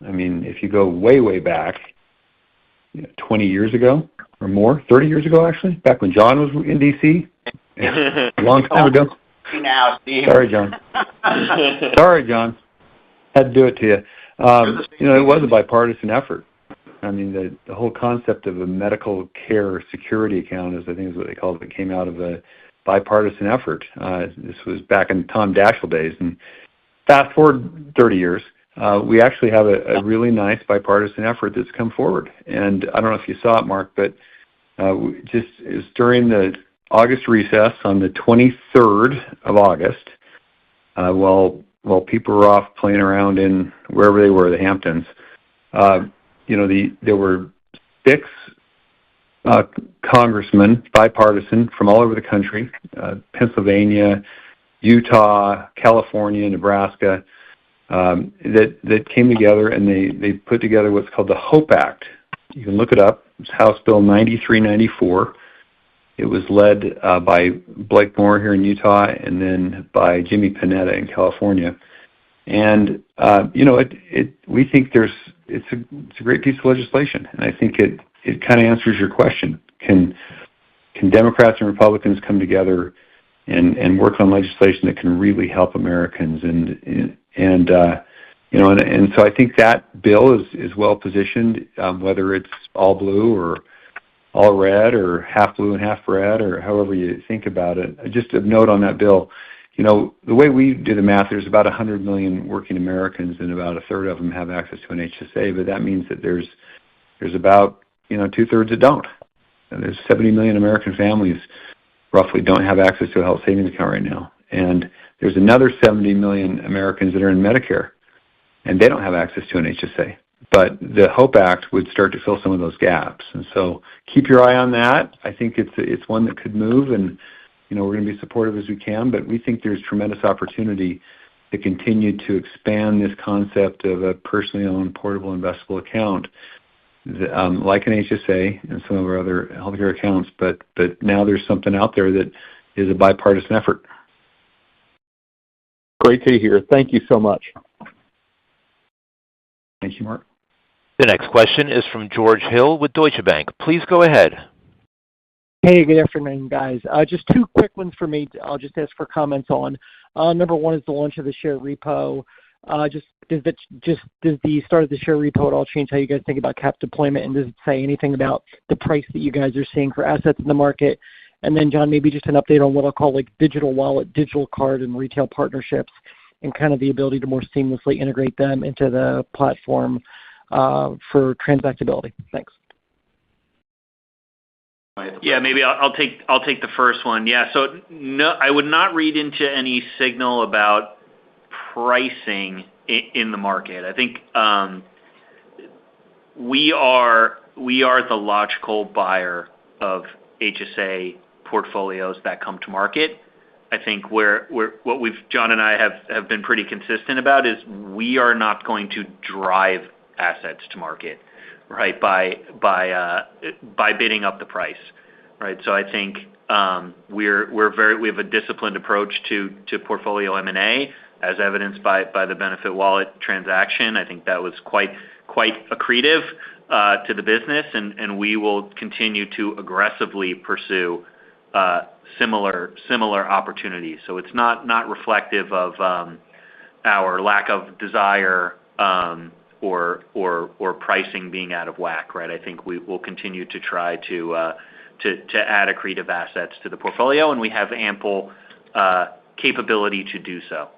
I mean, if you go way, way back, 20 years ago or more, 30 years ago, actually, back when John was in D.C., a long time ago. Now, Steve. Sorry, John. Sorry, John. Had to do it to you. It was a bipartisan effort. I mean, the whole concept of a medical care security account, I think is what they called it, came out of a bipartisan effort. This was back in Tom Daschle days. And fast forward 30 years, we actually have a really nice bipartisan effort that's come forward. And I don't know if you saw it, Mark, but it was during the August recess on the 23rd of August, while people were off playing around in wherever they were, the Hamptons. There were 6 congressmen, bipartisan, from all over the country, Pennsylvania, Utah, California, Nebraska, that came together, and they put together what's called the HOPE Act. You can look it up. It's House Bill 9394. It was led by Blake Moore here in Utah and then by Jimmy Panetta in California. And, we think it's a great piece of legislation. And I think it kind of answers your question. Can Democrats and Republicans come together and work on legislation that can really help Americans? And so I think that bill is well positioned, whether it's all blue or all red or half blue and half red or however you think about it. Just a note on that bill. The way we do the math, there's about 100 million working Americans, and about a third of them have access to an HSA. But that means that there's about two-thirds that don't. And there's 70 million American families roughly don't have access to a health savings account right now, and there's another 70 million Americans that are in Medicare, and they don't have access to an HSA. But the HOPE Act would start to fill some of those gaps, and so keep your eye on that. I think it's one that could move, and we're going to be supportive as we can, but we think there's tremendous opportunity to continue to expand this concept of a personally owned portable investable account, like an HSA and some of our other healthcare accounts. But now there's something out there that is a bipartisan effort. Great to hear. Thank you so much. Thank you, Mark. The next question is from George Hill with Deutsche Bank. Please go ahead. Hey, good afternoon, guys. Just two quick ones for me. I'll just ask for comments on. Number one is the launch of the share repo. Does the start of the share repo at all change how you guys think about cap deployment, and does it say anything about the price that you guys are seeing for assets in the market? And then, John, maybe just an update on what I'll call like digital wallet, digital card, and retail partnerships, and kind of the ability to more seamlessly integrate them into the platform for transactability. Thanks. Yeah, maybe I'll take the first one. Yeah, so no, I would not read into any signal about pricing in the market. I think we are the logical buyer of HSA portfolios that come to market. I think what John and I have been pretty consistent about is we are not going to drive assets to market, right, by bidding up the price, right? So I think we have a disciplined approach to portfolio M&A, as evidenced by the Benefit Wallet transaction. I think that was quite accretive to the business, and we will continue to aggressively pursue similar opportunities. So it's not reflective of our lack of desire or pricing being out of whack, right? I think we will continue to try to add accretive assets to the portfolio, and we have ample capability to do so.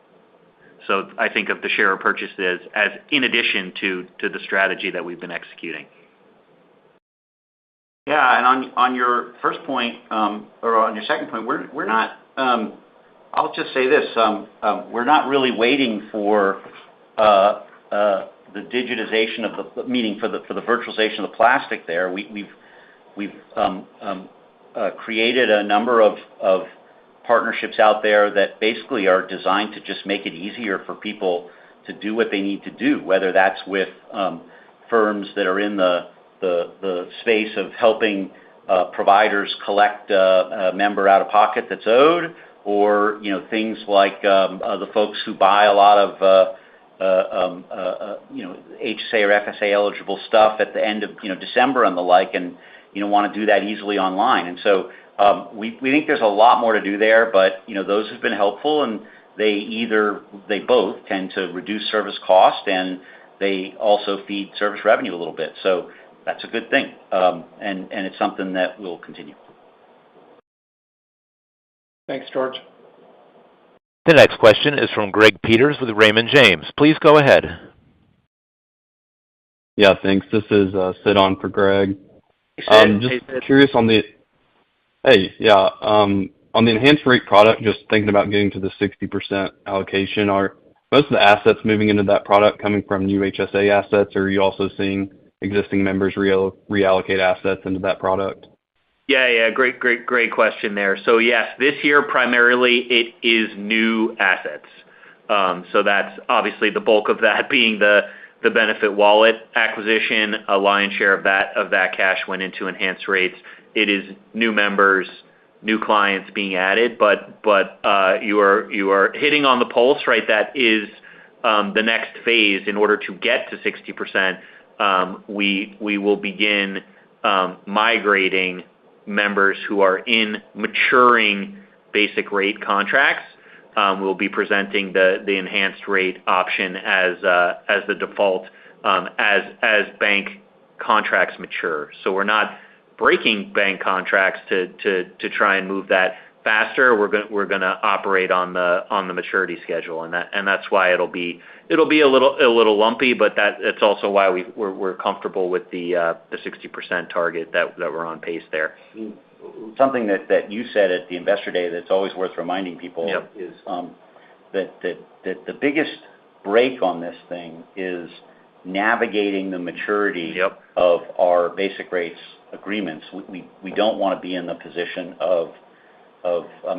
So I think of the share purchases as in addition to the strategy that we've been executing. Yeah, and on your first point, or on your second point, we're not. I'll just say this: we're not really waiting for the digitization of the meaning for the virtualization of the plastic. There, we've created a number of partnerships out there that basically are designed to just make it easier for people to do what they need to do, whether that's with firms that are in the space of helping providers collect a member out of pocket that's owed, or things like the folks who buy a lot of HSA or FSA eligible stuff at the end of December and the like, and want to do that easily online. And so we think there's a lot more to do there, but those have been helpful, and they both tend to reduce service cost, and they also feed service revenue a little bit. So that's a good thing, and it's something that will continue. Thanks, George. The next question is from Greg Peters with Raymond James. Please go ahead. Yeah, thanks. This is Sid on for Greg. Hey, Sid. Curious on the on the enhanced rate product, just thinking about getting to the 60% allocation. Are most of the assets moving into that product coming from new HSA assets, or are you also seeing existing members reallocate assets into that product? Yeah. Great question there. So yes, this year primarily it is new assets. So that's obviously the bulk of that being the Benefit Wallet acquisition. A lion's share of that cash went into enhanced rates. It is new members new clients being added. But you are hitting on the pulse, right? That is the next phase. In order to get to 60%, we will begin migrating members who are in maturing basic rate contracts. We'll be presenting the enhanced rate option as the default as bank contracts mature. So we're not breaking bank contracts to try and move that faster. We're gonna operate on the maturity schedule, and that's why it'll be a little lumpy, but it's also why we're comfortable with the 60% target that we're on pace there. Something that you said at the Investor Day that's always worth reminding people. Yep. Is that the biggest break on this thing is navigating the maturity. Yep. Of our basic rates agreements. We don't want to be in the position of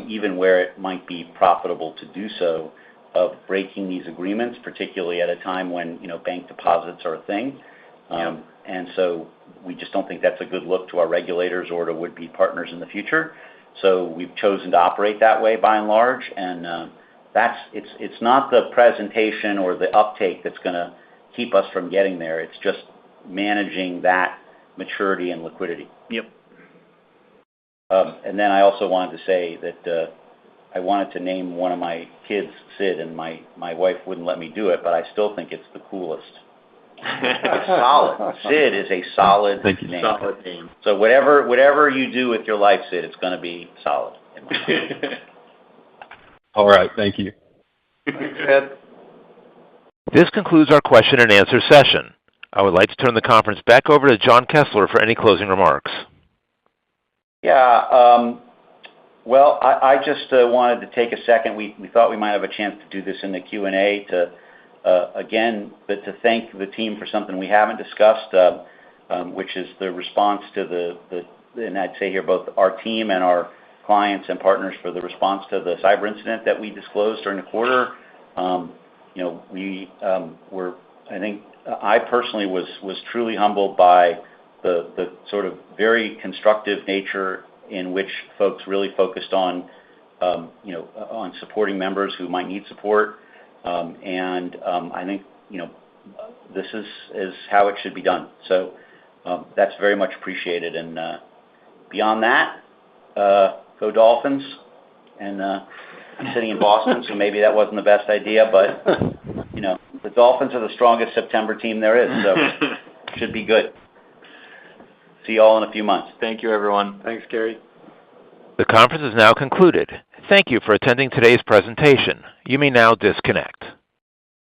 even where it might be profitable to do so, of breaking these agreements, particularly at a time when bank deposits are a thing. Yep. And so we just don't think that's a good look to our regulators or to would-be partners in the future. So we've chosen to operate that way by and large, and it's not the presentation or the uptake that's going to keep us from getting there. It's just managing that maturity and liquidity. Yep. And then I also wanted to say that I wanted to name one of my kids Sid, and my wife wouldn't let me do it, but I still think it's the coolest. It's solid. Sid is a solid name. Solid name. So whatever you do with your life, Sid, it's going to be solid. All right. Thank you. Thanks, Ed. This concludes our question and answer session. I would like to turn the conference back over to John Kessler for any closing remarks. Yeah. Well, I just wanted to take a second. We thought we might have a chance to do this in the Q&A but to thank the team for something we haven't discussed, which is the response to and I'd say here both our team and our clients and partners for the response to the cyber incident that we disclosed during the quarter. I think I personally was truly humbled by the sort of very constructive nature in which folks really focused on supporting members who might need support. I think this is how it should be done. So that's very much appreciated. And beyond that, go Dolphins. And I'm sitting in Boston, so maybe that wasn't the best idea, but the Dolphins are the strongest September team there is, so it should be good. See you all in a few months. Thank you, everyone. Thanks, Gary. The conference is now concluded. Thank you for attending today's presentation. You may now disconnect.